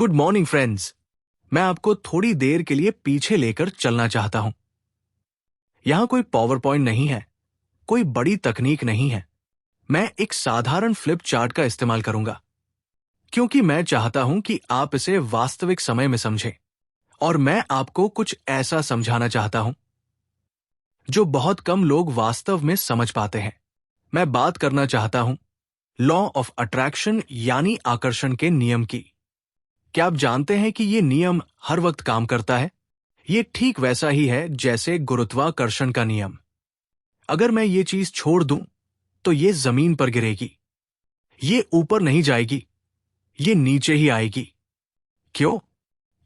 Good morning friends. मैं आपको थोड़ी देर के लिए पीछे लेकर चलना चाहता हूं। यहां कोई पावर पॉइंट नहीं है, कोई बड़ी तकनीक नहीं है। मैं एक साधारण फ्लिप चार्ट का इस्तेमाल करूंगा क्योंकि मैं चाहता हूं कि आप इसे वास्तविक समय में समझें। और मैं आपको कुछ ऐसा समझाना चाहता हूं जो बहुत कम लोग वास्तव में समझ पाते हैं। मैं बात करना चाहता हूं लॉ ऑफ अट्रैक्शन यानी आकर्षण के नियम की। क्या आप जानते हैं कि यह नियम हर वक्त काम करता है? यह ठीक वैसा ही है जैसे गुरुत्वाकर्षण का नियम। अगर मैं ये चीज छोड़ दूं तो ये जमीन पर गिरेगी। ये ऊपर नहीं जाएगी, ये नीचे ही आएगी। क्यों?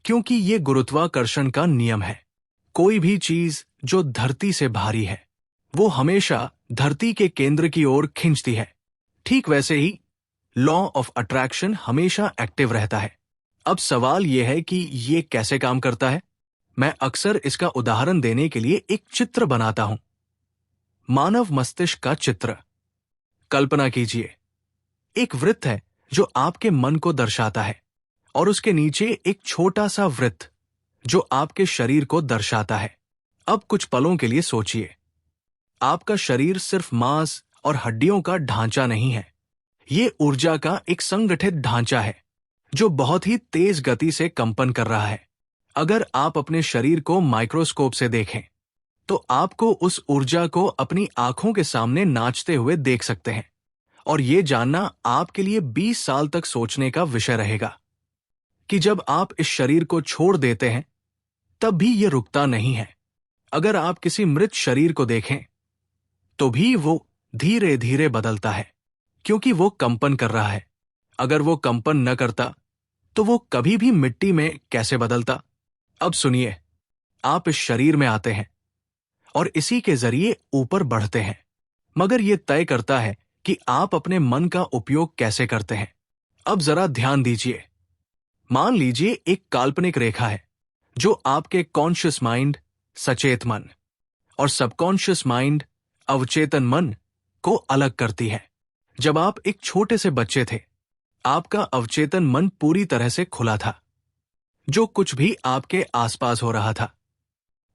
क्योंकि ये गुरुत्वाकर्षण का नियम है। कोई भी चीज जो धरती से भारी है वो हमेशा धरती के केंद्र की ओर खींचती है। ठीक वैसे ही लॉ ऑफ अट्रैक्शन हमेशा एक्टिव रहता है। अब सवाल यह है कि ये कैसे काम करता है। मैं अक्सर इसका उदाहरण देने के लिए एक चित्र बनाता हूं, मानव मस्तिष्क का चित्र। कल्पना कीजिए, एक वृत्त है जो आपके मन को दर्शाता है और उसके नीचे एक छोटा सा वृत्त जो आपके शरीर को दर्शाता है। अब कुछ पलों के लिए सोचिए, आपका शरीर सिर्फ मांस और हड्डियों का ढांचा नहीं है। ये ऊर्जा का एक संगठित ढांचा है जो बहुत ही तेज गति से कंपन कर रहा है। अगर आप अपने शरीर को माइक्रोस्कोप से देखें तो आपको उस ऊर्जा को अपनी आंखों के सामने नाचते हुए देख सकते हैं। और ये जानना आपके लिए 20 साल तक सोचने का विषय रहेगा कि जब आप इस शरीर को छोड़ देते हैं तब भी ये रुकता नहीं है। अगर आप किसी मृत शरीर को देखें तो भी वो धीरे धीरे बदलता है क्योंकि वो कंपन कर रहा है। अगर वो कंपन न करता तो वो कभी भी मिट्टी में कैसे बदलता। अब सुनिए, आप इस शरीर में आते हैं और इसी के जरिए ऊपर बढ़ते हैं, मगर यह तय करता है कि आप अपने मन का उपयोग कैसे करते हैं। अब जरा ध्यान दीजिए। मान लीजिए एक काल्पनिक रेखा है जो आपके कॉन्शियस माइंड, सचेत मन, और सबकॉन्शियस माइंड, अवचेतन मन को अलग करती है। जब आप एक छोटे से बच्चे थे, आपका अवचेतन मन पूरी तरह से खुला था। जो कुछ भी आपके आसपास हो रहा था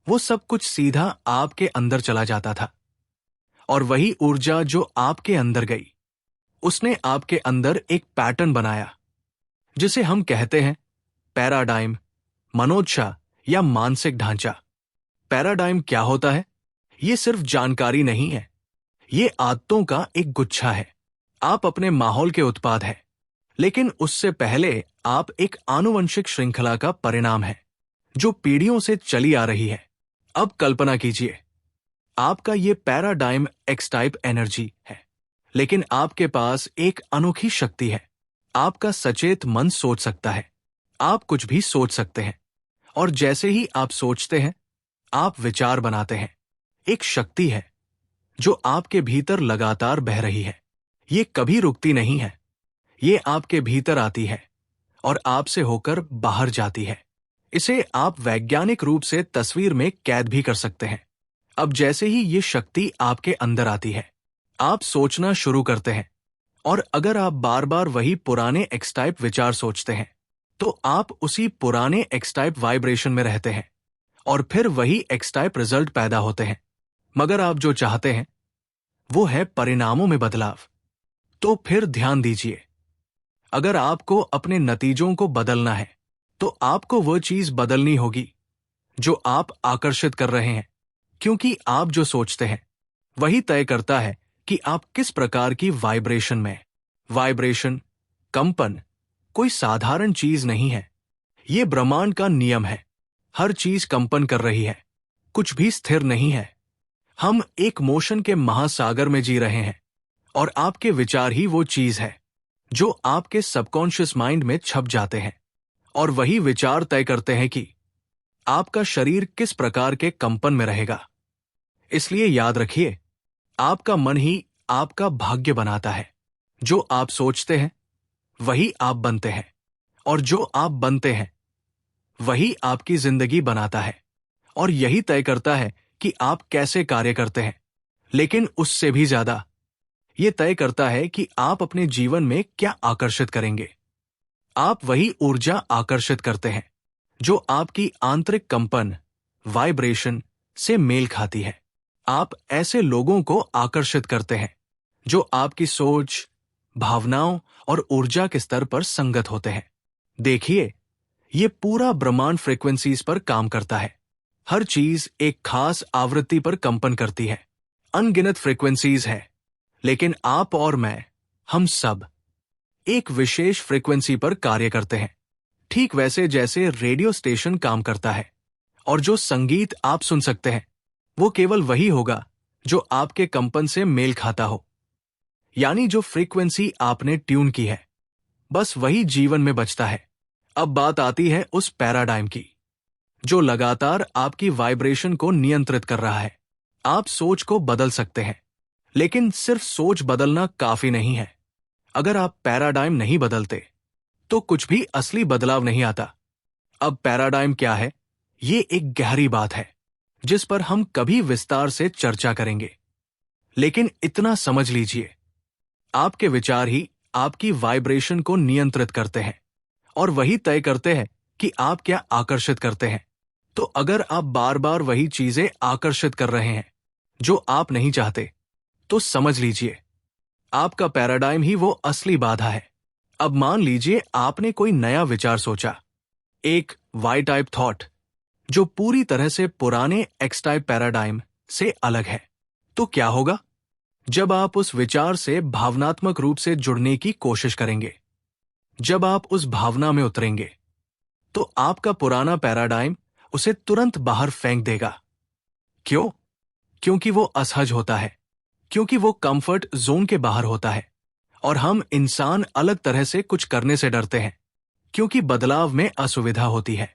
वो सब कुछ सीधा आपके अंदर चला जाता था। और वही ऊर्जा जो आपके अंदर गई उसने आपके अंदर एक पैटर्न बनाया जिसे हम कहते हैं पैराडाइम, मनोदशा या मानसिक ढांचा। पैराडाइम क्या होता है? ये सिर्फ जानकारी नहीं है, ये आदतों का एक गुच्छा है। आप अपने माहौल के उत्पाद हैं, लेकिन उससे पहले आप एक आनुवंशिक श्रृंखला का परिणाम है जो पीढ़ियों से चली आ रही है। अब कल्पना कीजिए, आपका ये पैराडाइम एक्स टाइप एनर्जी है, लेकिन आपके पास एक अनोखी शक्ति है। आपका सचेत मन सोच सकता है, आप कुछ भी सोच सकते हैं, और जैसे ही आप सोचते हैं आप विचार बनाते हैं। एक शक्ति है जो आपके भीतर लगातार बह रही है। ये कभी रुकती नहीं है, ये आपके भीतर आती है और आपसे होकर बाहर जाती है। इसे आप वैज्ञानिक रूप से तस्वीर में कैद भी कर सकते हैं। अब जैसे ही ये शक्ति आपके अंदर आती है, आप सोचना शुरू करते हैं, और अगर आप बार बार वही पुराने एक्स टाइप विचार सोचते हैं तो आप उसी पुराने एक्स टाइप वाइब्रेशन में रहते हैं और फिर वही एक्स टाइप रिजल्ट पैदा होते हैं। मगर आप जो चाहते हैं वो है परिणामों में बदलाव। तो फिर ध्यान दीजिए, अगर आपको अपने नतीजों को बदलना है तो आपको वह चीज बदलनी होगी जो आप आकर्षित कर रहे हैं, क्योंकि आप जो सोचते हैं वही तय करता है कि आप किस प्रकार की वाइब्रेशन में। वाइब्रेशन, कंपन कोई साधारण चीज नहीं है, ये ब्रह्मांड का नियम है। हर चीज कंपन कर रही है, कुछ भी स्थिर नहीं है। हम एक मोशन के महासागर में जी रहे हैं और आपके विचार ही वो चीज है जो आपके सबकॉन्शियस माइंड में छप जाते हैं, और वही विचार तय करते हैं कि आपका शरीर किस प्रकार के कंपन में रहेगा। इसलिए याद रखिए, आपका मन ही आपका भाग्य बनाता है। जो आप सोचते हैं वही आप बनते हैं, और जो आप बनते हैं वही आपकी जिंदगी बनाता है। और यही तय करता है कि आप कैसे कार्य करते हैं, लेकिन उससे भी ज्यादा ये तय करता है कि आप अपने जीवन में क्या आकर्षित करेंगे। आप वही ऊर्जा आकर्षित करते हैं जो आपकी आंतरिक कंपन, वाइब्रेशन से मेल खाती है। आप ऐसे लोगों को आकर्षित करते हैं जो आपकी सोच, भावनाओं और ऊर्जा के स्तर पर संगत होते हैं। देखिए, ये पूरा ब्रह्मांड फ्रीक्वेंसीज पर काम करता है। हर चीज एक खास आवृत्ति पर कंपन करती है। अनगिनत फ्रीक्वेंसीज है, लेकिन आप और मैं, हम सब एक विशेष फ्रीक्वेंसी पर कार्य करते हैं। ठीक वैसे जैसे रेडियो स्टेशन काम करता है, और जो संगीत आप सुन सकते हैं वो केवल वही होगा जो आपके कंपन से मेल खाता हो। यानी जो फ्रीक्वेंसी आपने ट्यून की है, बस वही जीवन में बचता है। अब बात आती है उस पैराडाइम की जो लगातार आपकी वाइब्रेशन को नियंत्रित कर रहा है। आप सोच को बदल सकते हैं, लेकिन सिर्फ सोच बदलना काफी नहीं है। अगर आप पैराडाइम नहीं बदलते तो कुछ भी असली बदलाव नहीं आता। अब पैराडाइम क्या है, ये एक गहरी बात है जिस पर हम कभी विस्तार से चर्चा करेंगे। लेकिन इतना समझ लीजिए, आपके विचार ही आपकी वाइब्रेशन को नियंत्रित करते हैं और वही तय करते हैं कि आप क्या आकर्षित करते हैं। तो अगर आप बार बार वही चीजें आकर्षित कर रहे हैं जो आप नहीं चाहते, तो समझ लीजिए आपका पैराडाइम ही वो असली बाधा है। अब मान लीजिए आपने कोई नया विचार सोचा, एक वाई टाइप थॉट जो पूरी तरह से पुराने एक्स टाइप पैराडाइम से अलग है। तो क्या होगा? जब आप उस विचार से भावनात्मक रूप से जुड़ने की कोशिश करेंगे, जब आप उस भावना में उतरेंगे, तो आपका पुराना पैराडाइम उसे तुरंत बाहर फेंक देगा। क्यों? क्योंकि वो असहज होता है, क्योंकि वो कंफर्ट जोन के बाहर होता है। और हम इंसान अलग तरह से कुछ करने से डरते हैं क्योंकि बदलाव में असुविधा होती है।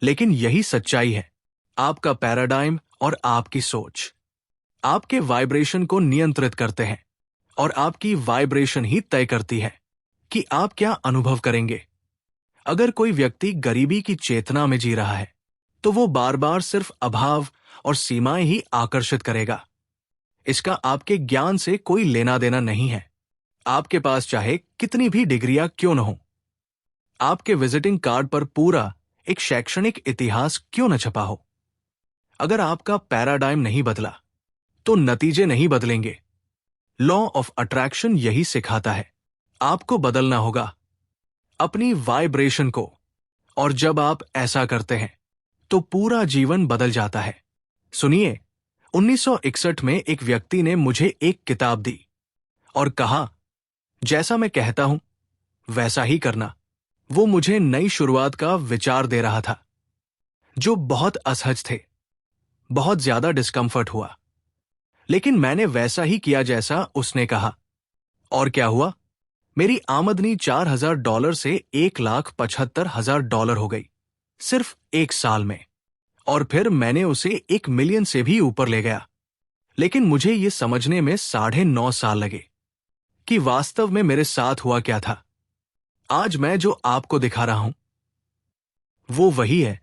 लेकिन यही सच्चाई है। आपका पैराडाइम और आपकी सोच आपके वाइब्रेशन को नियंत्रित करते हैं, और आपकी वाइब्रेशन ही तय करती है कि आप क्या अनुभव करेंगे। अगर कोई व्यक्ति गरीबी की चेतना में जी रहा है, तो वो बार बार सिर्फ अभाव और सीमाएं ही आकर्षित करेगा। इसका आपके ज्ञान से कोई लेना देना नहीं है। आपके पास चाहे कितनी भी डिग्रियां क्यों न हो, आपके विजिटिंग कार्ड पर पूरा एक शैक्षणिक इतिहास क्यों न छपा हो, अगर आपका पैराडाइम नहीं बदला तो नतीजे नहीं बदलेंगे। लॉ ऑफ अट्रैक्शन यही सिखाता है। आपको बदलना होगा अपनी वाइब्रेशन को, और जब आप ऐसा करते हैं तो पूरा जीवन बदल जाता है। सुनिए, 1961 में एक व्यक्ति ने मुझे एक किताब दी और कहा, जैसा मैं कहता हूं वैसा ही करना। वो मुझे नई शुरुआत का विचार दे रहा था जो बहुत असहज थे, बहुत ज्यादा डिस्कंफर्ट हुआ, लेकिन मैंने वैसा ही किया जैसा उसने कहा। और क्या हुआ? मेरी आमदनी $4,000 से $1,75,000 हो गई, सिर्फ एक साल में। और फिर मैंने उसे 1 मिलियन से भी ऊपर ले गया। लेकिन मुझे ये समझने में 9.5 साल लगे कि वास्तव में मेरे साथ हुआ क्या था। आज मैं जो आपको दिखा रहा हूं वो वही है।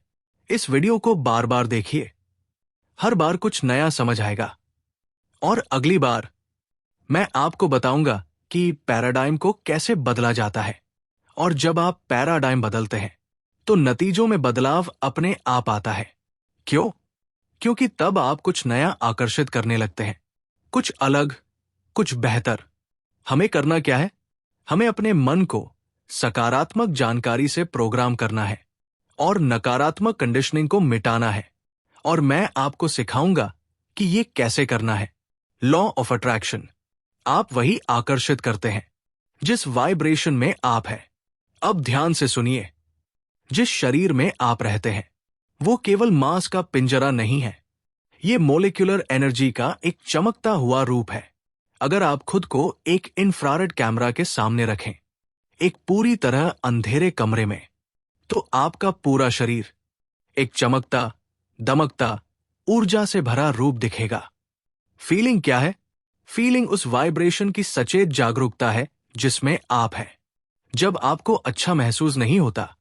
इस वीडियो को बार बार देखिए, हर बार कुछ नया समझ आएगा। और अगली बार मैं आपको बताऊंगा कि पैराडाइम को कैसे बदला जाता है। और जब आप पैराडाइम बदलते हैं तो नतीजों में बदलाव अपने आप आता है। क्यों? क्योंकि तब आप कुछ नया आकर्षित करने लगते हैं, कुछ अलग, कुछ बेहतर। हमें करना क्या है? हमें अपने मन को सकारात्मक जानकारी से प्रोग्राम करना है और नकारात्मक कंडीशनिंग को मिटाना है। और मैं आपको सिखाऊंगा कि ये कैसे करना है। Law of attraction. आप वही आकर्षित करते हैं जिस वाइब्रेशन में आप हैं। अब ध्यान से सुनिए, जिस शरीर में आप रहते हैं वो केवल मांस का पिंजरा नहीं है। ये मोलिक्यूलर एनर्जी का एक चमकता हुआ रूप है। अगर आप खुद को एक इंफ्रारेड कैमरा के सामने रखें, एक पूरी तरह अंधेरे कमरे में, तो आपका पूरा शरीर एक चमकता, दमकता, ऊर्जा से भरा रूप दिखेगा। फीलिंग क्या है? फीलिंग उस वाइब्रेशन की सचेत जागरूकता है जिसमें आप हैं। जब आपको अच्छा महसूस नहीं होता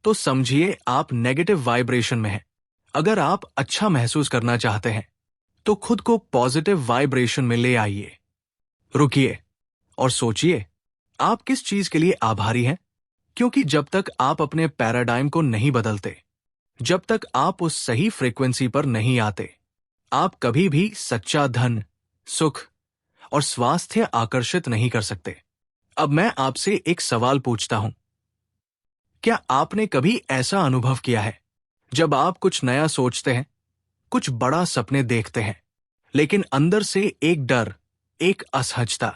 तो समझिए आप नेगेटिव वाइब्रेशन में हैं। अगर आप अच्छा महसूस करना चाहते हैं तो खुद को पॉजिटिव वाइब्रेशन में ले आइए। रुकिए और सोचिए, आप किस चीज के लिए आभारी हैं? क्योंकि जब तक आप अपने पैराडाइम को नहीं बदलते, जब तक आप उस सही फ्रीक्वेंसी पर नहीं आते, आप कभी भी सच्चा धन, सुख और स्वास्थ्य आकर्षित नहीं कर सकते। अब मैं आपसे एक सवाल पूछता हूं, क्या आपने कभी ऐसा अनुभव किया है जब आप कुछ नया सोचते हैं, कुछ बड़ा सपने देखते हैं, लेकिन अंदर से एक डर, एक असहजता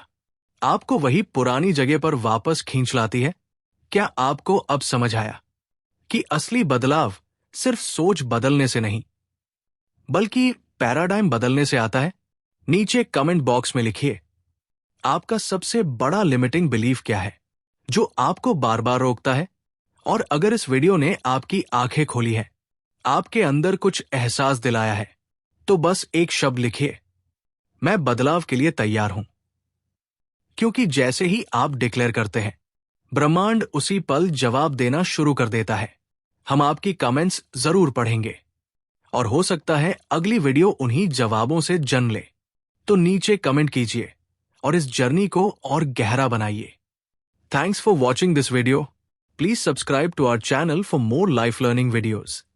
आपको वही पुरानी जगह पर वापस खींच लाती है? क्या आपको अब समझ आया कि असली बदलाव सिर्फ सोच बदलने से नहीं, बल्कि पैराडाइम बदलने से आता है? नीचे कमेंट बॉक्स में लिखिए, आपका सबसे बड़ा लिमिटिंग बिलीफ क्या है जो आपको बार बार रोकता है? और अगर इस वीडियो ने आपकी आंखें खोली है, आपके अंदर कुछ एहसास दिलाया है, तो बस एक शब्द लिखिए, मैं बदलाव के लिए तैयार हूं। क्योंकि जैसे ही आप डिक्लेयर करते हैं, ब्रह्मांड उसी पल जवाब देना शुरू कर देता है। हम आपकी कमेंट्स जरूर पढ़ेंगे और हो सकता है अगली वीडियो उन्हीं जवाबों से जन्म ले। तो नीचे कमेंट कीजिए और इस जर्नी को और गहरा बनाइए। Thanks for watching this video. Please subscribe to our channel for more life learning videos.